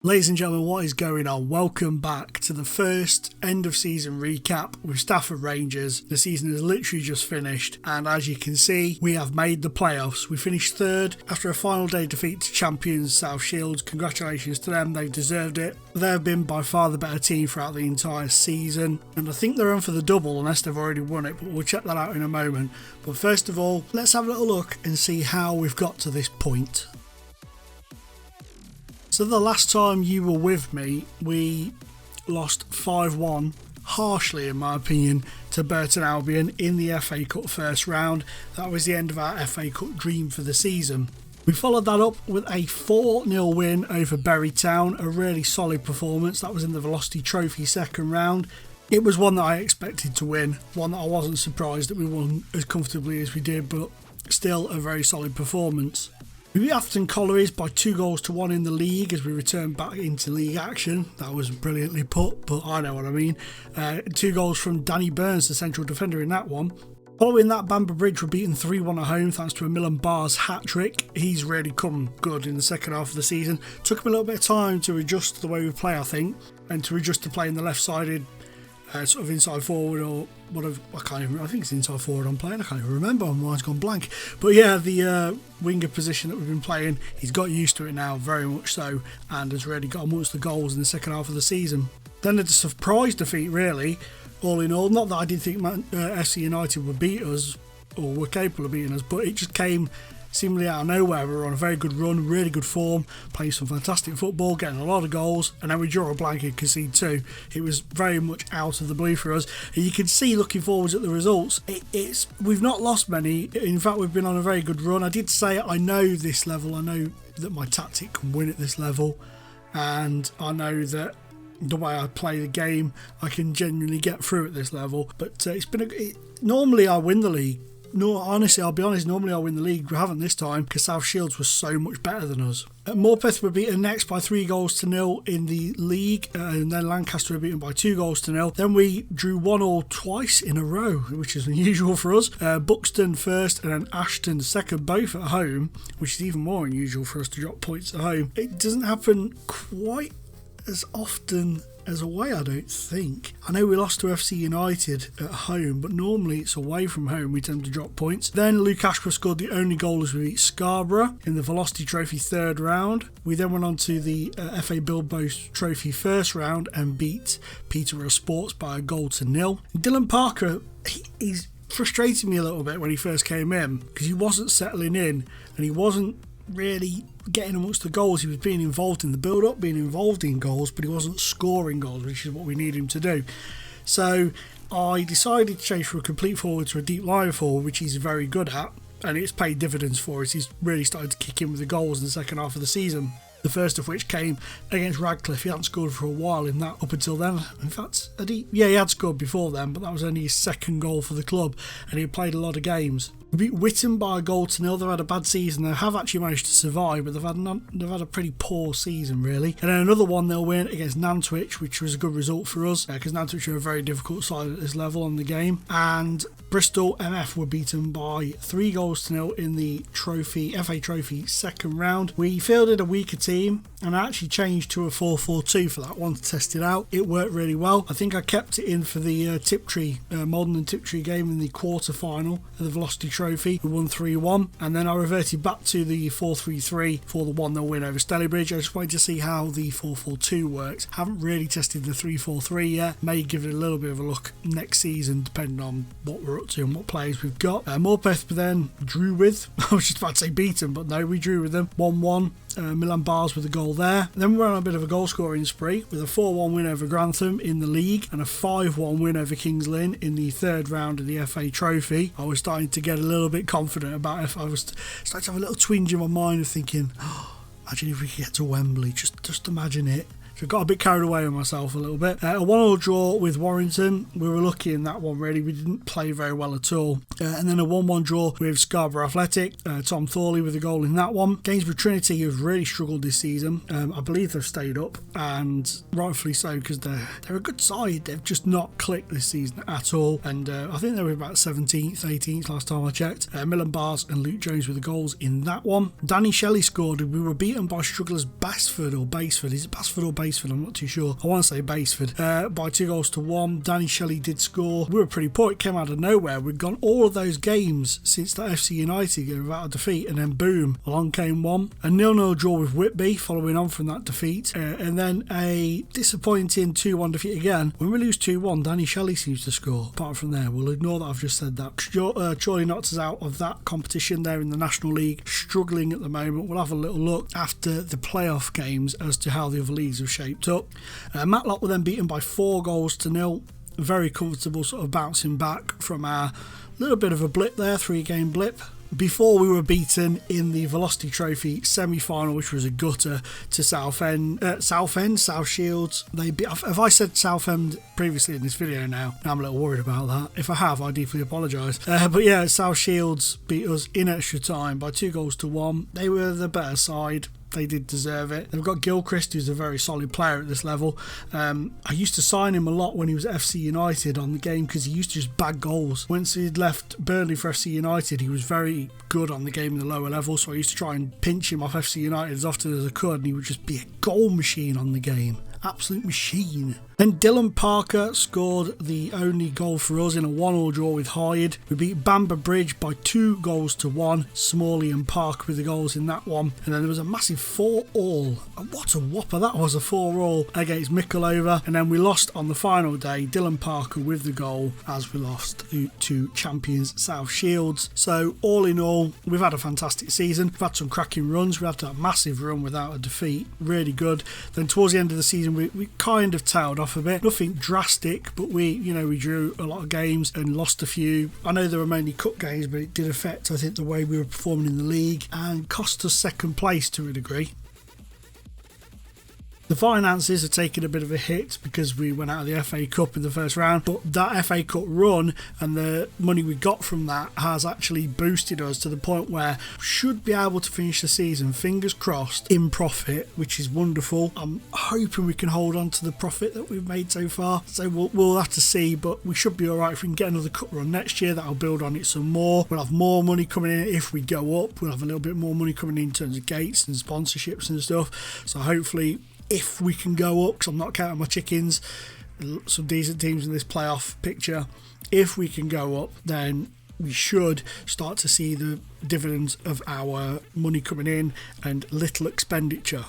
Ladies and gentlemen, what is going on? Welcome back to the first end of season recap with Stafford Rangers. The season is literally just finished, and as you can see, we have made the playoffs. We finished third after a final day defeat to champions South Shields. Congratulations to them, they've deserved it. They have been by far the better team throughout the entire season, and I think they're in for the double unless they've already won it, but we'll check that out in a moment. But first of all, let's have a little look and see how we've got to this point. So the last time you were with me, we lost 5-1, harshly in my opinion, to Burton Albion in the FA Cup first round. That was the end of our FA Cup dream for the season. We followed that up with a 4-0 win over Bury Town, a really solid performance. That was in the Velocity Trophy second round. It was one that I expected to win, one that I wasn't surprised that we won as comfortably as we did, but still a very solid performance. We beat Atherton Collieries by 2-1 in the league as we returned back into league action. That was brilliantly put, but I know what I mean. 2 goals from Danny Burns, the central defender in that one. Following that, Bamber Bridge were beaten 3-1 at home thanks to a Milan Barrs hat-trick. He's really come good in the second half of the season. Took him a little bit of time to adjust to the way we play, I think, and to adjust to playing the left-sided sort of inside forward or whatever. I think it's inside forward I'm playing. I can't even remember. My mind's gone blank. But yeah, the winger position that we've been playing, he's got used to it now, very much so, and has really got amongst the goals in the second half of the season. Then a surprise defeat, really, all in all. Not that I didn't think FC United would beat us or were capable of beating us, but it just came seemingly out of nowhere. We were on a very good run, really good form, playing some fantastic football, getting a lot of goals, and then we draw a blank and concede 2. It was very much out of the blue for us, and you can see looking forwards at the results, we've not lost many. In fact, we've been on a very good run. I did say I know this level, I know that my tactic can win at this level, and I know that the way I play the game, I can genuinely get through at this level. But normally I win the league. No, honestly, I'll be honest, normally I win the league. We haven't this time because South Shields was so much better than us. Morpeth were beaten next by 3-0 in the league, and then Lancaster were beaten by 2-0. Then we drew 1-1 twice in a row, which is unusual for us. Buxton first and then Ashton second, both at home, which is even more unusual for us to drop points at home. It doesn't happen quite as often as away, I don't think. I know we lost to FC United at home, but normally it's away from home we tend to drop points. Then Luke Ashcroft scored the only goal as we beat Scarborough in the Velocity Trophy third round. We then went on to the FA Bilbo Trophy first round and beat Peterborough Sports by 1-0. Dylan Parker, he's frustrated me a little bit when he first came in because he wasn't settling in and he wasn't really getting amongst the goals. He was being involved in the build-up, being involved in goals, but he wasn't scoring goals, which is what we need him to do. So I decided to change from a complete forward to a deep line forward, which he's very good at, and it's paid dividends for us. He's really started to kick in with the goals in the second half of the season. The first of which came against Radcliffe. He hadn't scored for a while in that up until then. In fact, he had scored before then, but that was only his second goal for the club, and he had played a lot of games. We beat Witton by 1-0. They've had a bad season. They have actually managed to survive, but they've had a pretty poor season, really. And then another 1-0 win against Nantwich, which was a good result for us, because Nantwich are a very difficult side at this level on the game. And Bristol MF were beaten by 3-0 in the FA Trophy second round. We fielded a weaker team, and I actually changed to a 4-4-2 for that one to test it out. It worked really well. I think I kept it in for the Tiptree, Malden and Tiptree game in the quarter-final of the Velocity Trophy. We won 3-1, and then I reverted back to the 4-3-3 for the 1-0 win over Stalybridge. I just wanted to see how the 4-4-2 works. Haven't really tested the 3-4-3 yet. May give it a little bit of a look next season, depending on what we're up to and what players we've got. Morpeth then drew with, I was just about to say beaten, but no, we drew with them 1-1. Milan Barrs with a goal there. Then we went on a bit of a goal scoring spree with a 4-1 win over Grantham in the league and a 5-1 win over Kings Lynn in the third round of the FA Trophy. I was starting to get a little bit confident about it. I was starting to have a little twinge in my mind of thinking, imagine if we could get to Wembley. Just imagine it. So I got a bit carried away with myself a little bit. A 1-1 draw with Warrington. We were lucky in that one, really. We didn't play very well at all. And then a 1-1 draw with Scarborough Athletic. Tom Thorley with a goal in that one. Gainsborough Trinity have really struggled this season. I believe they've stayed up, and rightfully so, because they're a good side. They've just not clicked this season at all. And I think they were about 17th, 18th last time I checked. Millen Bars and Luke Jones with the goals in that one. Danny Shelley scored. We were beaten by strugglers Basford or Baseford. Is it Basford or Baseford? I'm not too sure. I want to say Baseford. By 2-1. Danny Shelley did score. We were pretty poor. It came out of nowhere. We'd gone all of those games since that FC United game without a defeat, and then boom, along came one. A 0-0 draw with Whitby following on from that defeat, and then a disappointing 2-1 defeat again. When we lose 2-1, Danny Shelley seems to score. Apart from there, we'll ignore that I've just said that. Chorley knocked us out of that competition there in the National League, struggling at the moment. We'll have a little look after the playoff games as to how the other leagues have shaped up. Matlock were then beaten by 4-0. Very comfortable sort of bouncing back from our little bit of a blip there, 3-game blip, before we were beaten in the Velocity Trophy semi-final, which was a gutter, to South Shields. Have I said Southend previously in this video now? I'm a little worried about that. If I have, I deeply apologise. But yeah, South Shields beat us in extra time by 2-1. They were the better side. They did deserve it. They've got Gilchrist, who's a very solid player at this level. I used to sign him a lot when he was at FC United on the game, because he used to just bag goals. Once he'd left Burnley for FC United, he was very good on the game in the lower level, so I used to try and pinch him off FC United as often as I could, and he would just be a goal machine on the game. Absolute machine. Then Dylan Parker scored the only goal for us in a 1-1 draw with Hyde. We beat Bamber Bridge by 2-1. Smalley and Parker with the goals in that one. And then there was a massive 4-4. And what a whopper that was, a 4-4 against Mickletover. And then we lost on the final day, Dylan Parker with the goal, as we lost to champions South Shields. So all in all, we've had a fantastic season. We've had some cracking runs. We had that massive run without a defeat. Really good. Then towards the end of the season, we kind of tailed off a bit. Nothing drastic, but we drew a lot of games and lost a few. I know they were mainly cup games, but it did affect, I think, the way we were performing in the league and cost us second place to a degree. The finances are taking a bit of a hit because we went out of the FA Cup in the first round, but that FA Cup run and the money we got from that has actually boosted us to the point where we should be able to finish the season, fingers crossed, in profit, which is wonderful. I'm hoping we can hold on to the profit that we've made so far, so we'll have to see, but we should be alright if we can get another cup run next year. That'll build on it some more. We'll have more money coming in if we go up. We'll have a little bit more money coming in terms of gates and sponsorships and stuff, so hopefully, if we can go up, because I'm not counting my chickens, some decent teams in this playoff picture, if we can go up, then we should start to see the dividends of our money coming in and little expenditure.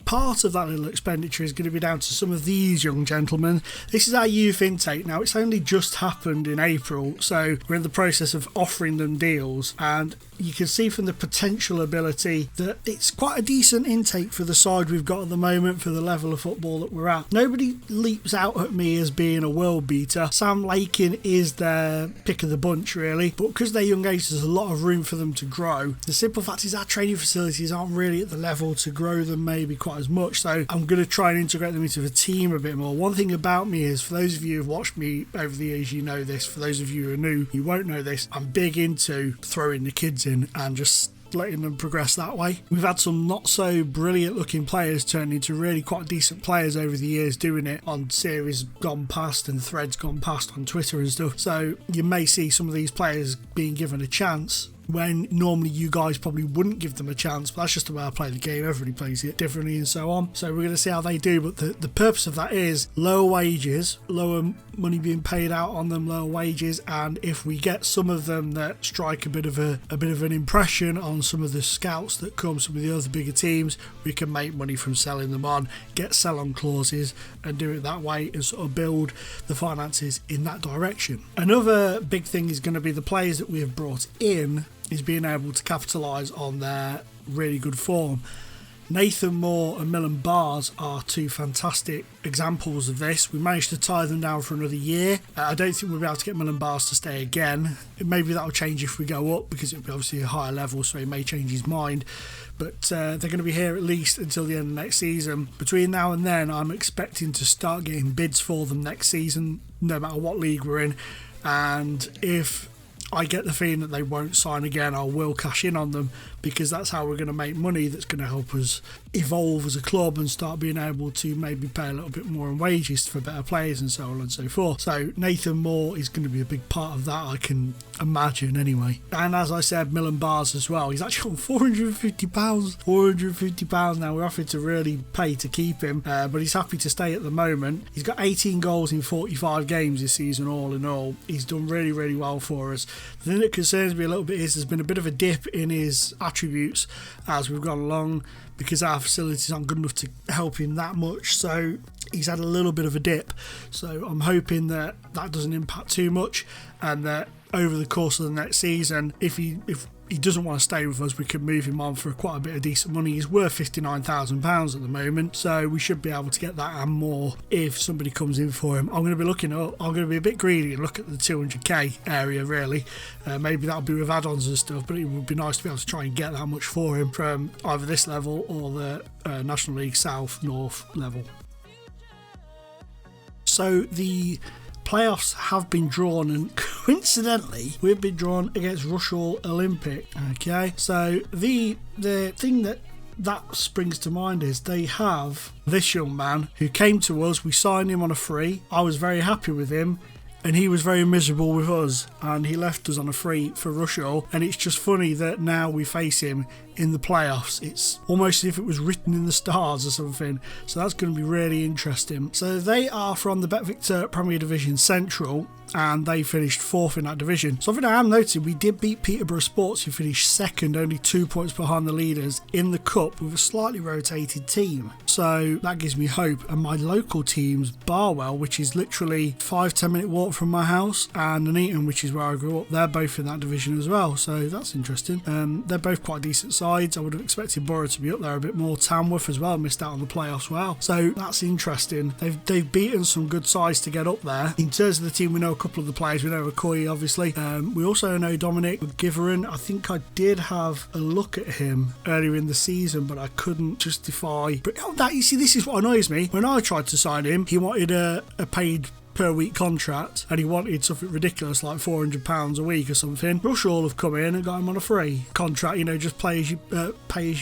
Part of that little expenditure is going to be down to some of these young gentlemen. This is our youth intake. Now, it's only just happened in April, so we're in the process of offering them deals, and you can see from the potential ability that it's quite a decent intake for the side we've got at the moment, for the level of football that we're at. Nobody leaps out at me as being a world beater. Sam Lakin is their pick of the bunch, really, but because they're young age, there's a lot of room for them to grow. The simple fact is our training facilities aren't really at the level to grow them maybe quite as much, so I'm going to try and integrate them into the team a bit more. One thing about me is, for those of you who've watched me over the years, you know this. For those of you who are new, you won't know this. I'm big into throwing the kids in and just letting them progress that way. We've had some not so brilliant looking players turn into really quite decent players over the years, doing it on series gone past and threads gone past on Twitter and stuff, so you may see some of these players being given a chance when normally you guys probably wouldn't give them a chance, but that's just the way I play the game. Everybody plays it differently and so on, so we're going to see how they do. But the purpose of that is lower wages, lower money being paid out on them, lower wages, and if we get some of them that strike a bit of an impression on some of the scouts that come, some of the other bigger teams, we can make money from selling them on, get sell-on clauses and do it that way and sort of build the finances in that direction. Another big thing is going to be the players that we have brought in is being able to capitalise on their really good form. Nathan Moore and Milan Bars are two fantastic examples of this. We managed to tie them down for another year. I don't think we'll be able to get Milan Bars to stay again. Maybe that'll change if we go up, because it'll be obviously a higher level, so he may change his mind. But they're going to be here at least until the end of next season. Between now and then, I'm expecting to start getting bids for them next season, no matter what league we're in. And if I get the feeling that they won't sign again, I will cash in on them, because that's how we're going to make money. That's going to help us evolve as a club and start being able to maybe pay a little bit more in wages for better players and so on and so forth. So Nathan Moore is going to be a big part of that, I can imagine anyway. And as I said, Milan Bars as well. He's actually on £450. £450 now. We're offering to really pay to keep him, but he's happy to stay at the moment. He's got 18 goals in 45 games this season all in all. He's done really, really well for us. The thing that concerns me a little bit is there's been a bit of a dip in his attributes as we've gone along, because our facilities aren't good enough to help him that much, so he's had a little bit of a dip. So I'm hoping that that doesn't impact too much, and that over the course of the next season, if he doesn't want to stay with us, we can move him on for quite a bit of decent money. He's worth £59,000 at the moment, so we should be able to get that and more if somebody comes in for him. I'm going to be a bit greedy and look at the 200k area really. Maybe that'll be with add-ons and stuff, but it would be nice to be able to try and get that much for him from either this level or the National League South North level. So the playoffs have been drawn, and coincidentally we've been drawn against Rushall Olympic. Okay, so the thing that springs to mind is they have this young man who came to us. We signed him on a free. I was very happy with him, and he was very miserable with us, and he left us on a free for Rushall. And it's just funny that now we face him in the playoffs. It's almost as if it was written in the stars or something. So that's going to be really interesting. So they are from the Bet Victor Premier Division Central, and they finished 4th in that division. Something I am noticing, we did beat Peterborough Sports, who finished 2nd, only 2 points behind the leaders in the cup, with a slightly rotated team. So that gives me hope. And my local teams, Barwell, which is literally 5-10 minute walk from my house, and Nuneaton, which is where I grew up, they're both in that division as well. So that's interesting. They're both quite decent sides. I would have expected Borough to be up there a bit more. Tamworth as well missed out on the playoffs. Well, so that's interesting. They've beaten some good sides to get up there. In terms of the team, we know a couple of the players. We know Okoye, obviously. We also know Dominic Giverin. I think I did have a look at him earlier in the season, but I couldn't justify. But you see, this is what annoys me. When I tried to sign him, he wanted a paid per week contract, and he wanted something ridiculous like £400 a week or something. Rushall have come in and got him on a free contract, just pay as you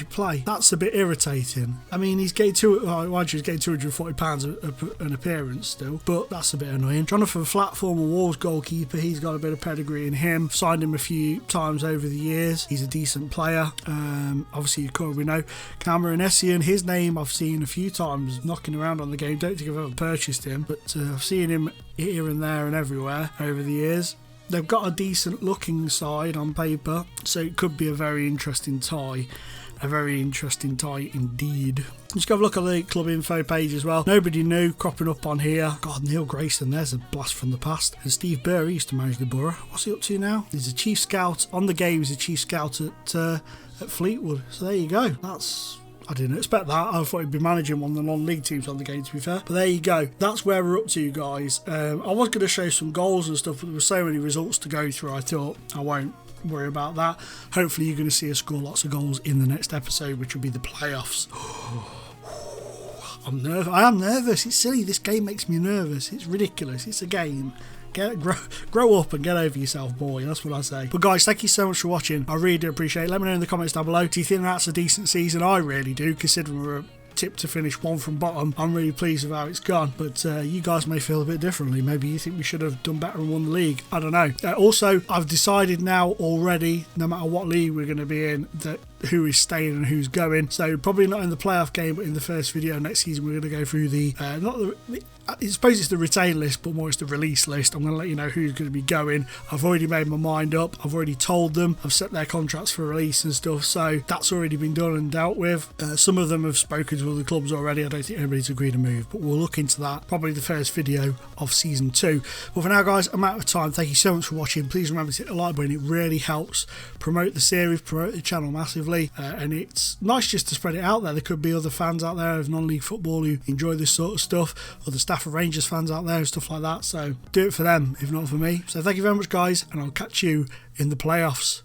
play. That's a bit irritating. I mean, he's getting £240 an appearance still, but that's a bit annoying. Jonathan Flat, former Wolves goalkeeper, he's got a bit of pedigree in him. Signed him a few times over the years. He's a decent player. Obviously, we know Cameron Essien, his name I've seen a few times knocking around on the game. Don't think I've ever purchased him, but I've seen him here and there and everywhere over the years. They've got a decent looking side on paper, so it could be a very interesting tie. A very interesting tie indeed. Just go have a look at the club info page as well. Nobody new cropping up on here. God, Neil Grayson, there's a blast from the past. And Steve Burr, he used to manage the Borough. What's he up to now? He's a chief scout on the game. He's a chief scout at Fleetwood. So there you go. I didn't expect that. I thought he'd be managing one of the non-league teams on the game, to be fair. But there you go. That's where we're up to, guys. I was going to show some goals and stuff, but there were so many results to go through, I thought I won't worry about that. Hopefully you're going to see us score lots of goals in the next episode, which will be the playoffs. I'm nervous. I am nervous. It's silly. This game makes me nervous. It's ridiculous. It's a game. Grow up and get over yourself, boy. That's what I say. But guys, thank you so much for watching. I really do appreciate it. Let me know in the comments down below. Do you think that's a decent season? I really do, considering we're tipped to finish 1 from bottom. I'm really pleased with how it's gone, but you guys may feel a bit differently. Maybe you think we should have done better and won the league. I don't know. Also, I've decided now already, no matter what league we're going to be in, that who is staying and who's going. So probably not in the playoff game, but in the first video next season, we're going to go through I suppose it's the retain list, but more it's the release list. I'm going to let you know who's going to be going. I've already made my mind up. I've already told them. I've set their contracts for release and stuff. So that's already been done and dealt with. Some of them have spoken to other clubs already. I don't think anybody's agreed to move, but we'll look into that. Probably the first video of season 2. But for now, guys, I'm out of time. Thank you so much for watching. Please remember to hit the like button. It really helps promote the series, promote the channel massively. lovely, and it's nice just to spread it out there. There could be other fans out there of non-league football who enjoy this sort of stuff, or the Stafford Rangers fans out there and stuff like that. So do it for them, if not for me. So thank you very much, guys, and I'll catch you in the playoffs.